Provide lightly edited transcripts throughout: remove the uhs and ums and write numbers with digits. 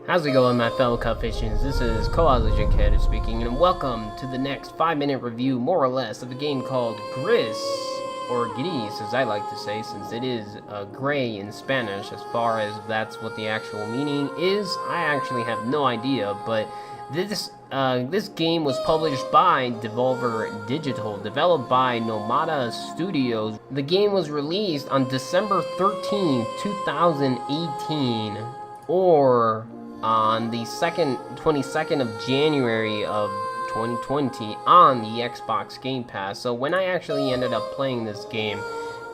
How's it going, my fellow Cupfishians? This is Legend Kid speaking, and welcome to the next 5-minute review, more or less, of a game called Gris, or Gris, as I like to say, since it is gray in Spanish. As far as that's what the actual meaning is, I actually have no idea, but this game was published by Devolver Digital, developed by Nomada Studios. The game was released on December 13, 2018, or on the 22nd of January of 2020 on the Xbox Game Pass. So when I actually ended up playing this game,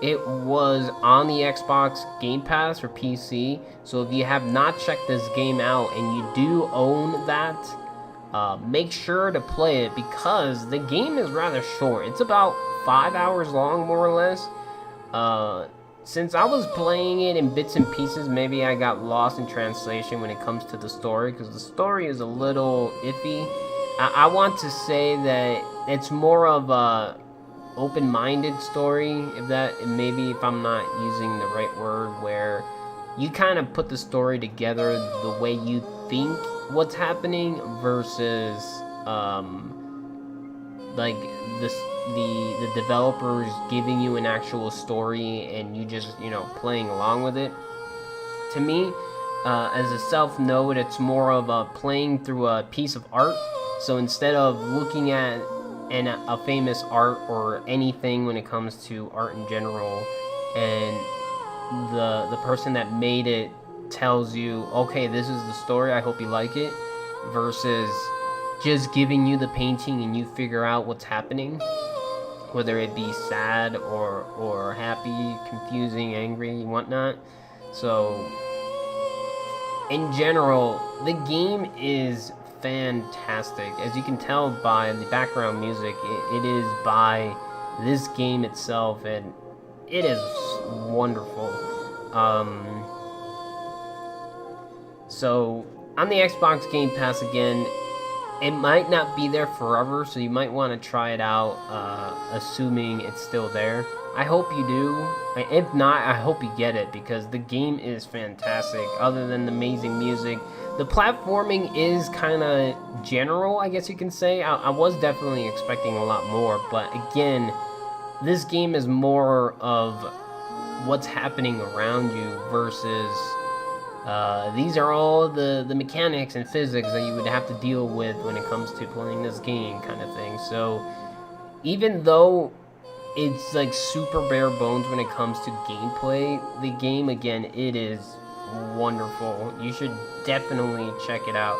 it was on the Xbox Game Pass for PC. So if you have not checked this game out and you do own that, make sure to play it because the game is rather short. It's about 5 hours long, more or less. Since I was playing it in bits and pieces, maybe I got lost in translation when it comes to the story, because the story is a little iffy. I want to say that it's more of a open-minded story, maybe if I'm not using the right word, where you kind of put the story together the way you think what's happening versus like the developers giving you an actual story and you just, playing along with it. To me, as a self-note, it's more of a playing through a piece of art. So instead of looking at a famous art or anything when it comes to art in general, and the person that made it tells you, okay, this is the story, I hope you like it, versus just giving you the painting and you figure out what's happening, whether it be sad or happy, confusing, angry, whatnot. So in general, the game is fantastic. As you can tell by the background music, it is by this game itself, and it is wonderful. So on the Xbox Game Pass, again, it might not be there forever, so you might want to try it out, assuming it's still there. I hope you do. If not, I hope you get it, because the game is fantastic. Other than the amazing music, the platforming is kind of general, I guess you can say. I was definitely expecting a lot more, but again, this game is more of what's happening around you versus these are all the mechanics and physics that you would have to deal with when it comes to playing this game, kind of thing. So even though it's like super bare bones when it comes to gameplay, the game, again, it is wonderful. You should definitely check it out.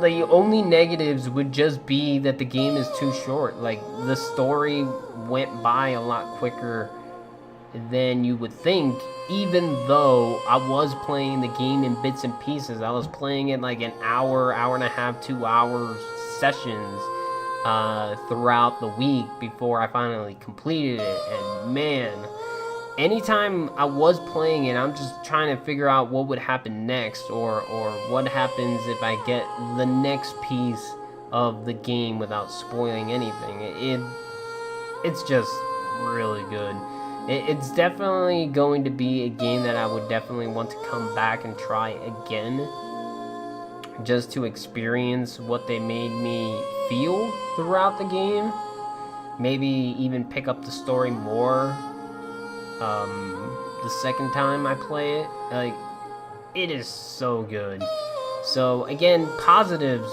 The only negatives would just be that the game is too short. Like, the story went by a lot quicker than you would think, even though I was playing the game in bits and pieces. I was playing it like an hour and a half, 2 hours sessions throughout the week before I finally completed it. And man, anytime I was playing it, I'm just trying to figure out what would happen next, or what happens if I get the next piece of the game without spoiling anything. It's just really good. It's definitely going to be a game that I would definitely want to come back and try again, just to experience what they made me feel throughout the game. Maybe even pick up the story more the second time I play it. Like, it is so good. So again, positives.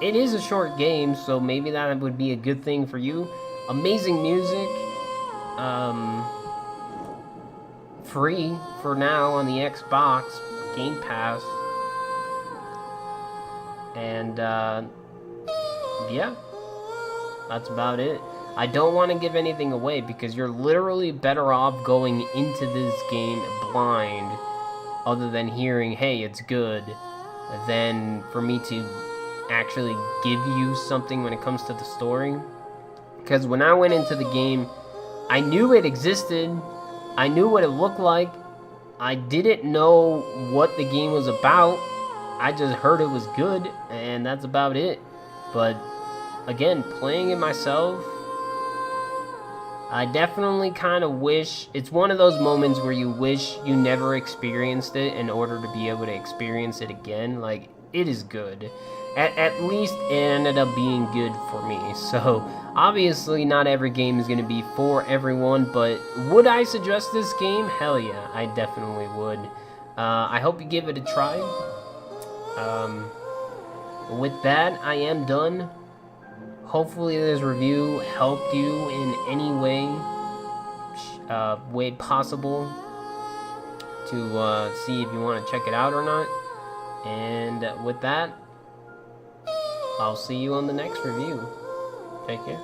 It is a short game, so maybe that would be a good thing for you. Amazing music. Free for now on the Xbox Game Pass. And yeah, that's about it. I don't want to give anything away because you're literally better off going into this game blind, other than hearing, hey, it's good, than for me to actually give you something when it comes to the story. Because when I went into the game, I knew it existed. I knew what it looked like. I didn't know what the game was about. I just heard it was good, and that's about it. But again, playing it myself, I definitely kind of wish, it's one of those moments where you wish you never experienced it in order to be able to experience it again. Like, it is good. At least it ended up being good for me. So, obviously not every game is going to be for everyone, but would I suggest this game? Hell yeah, I definitely would. I hope you give it a try. With that, I am done. Hopefully this review helped you in any way possible to see if you want to check it out or not. And with that, I'll see you on the next review. Take care.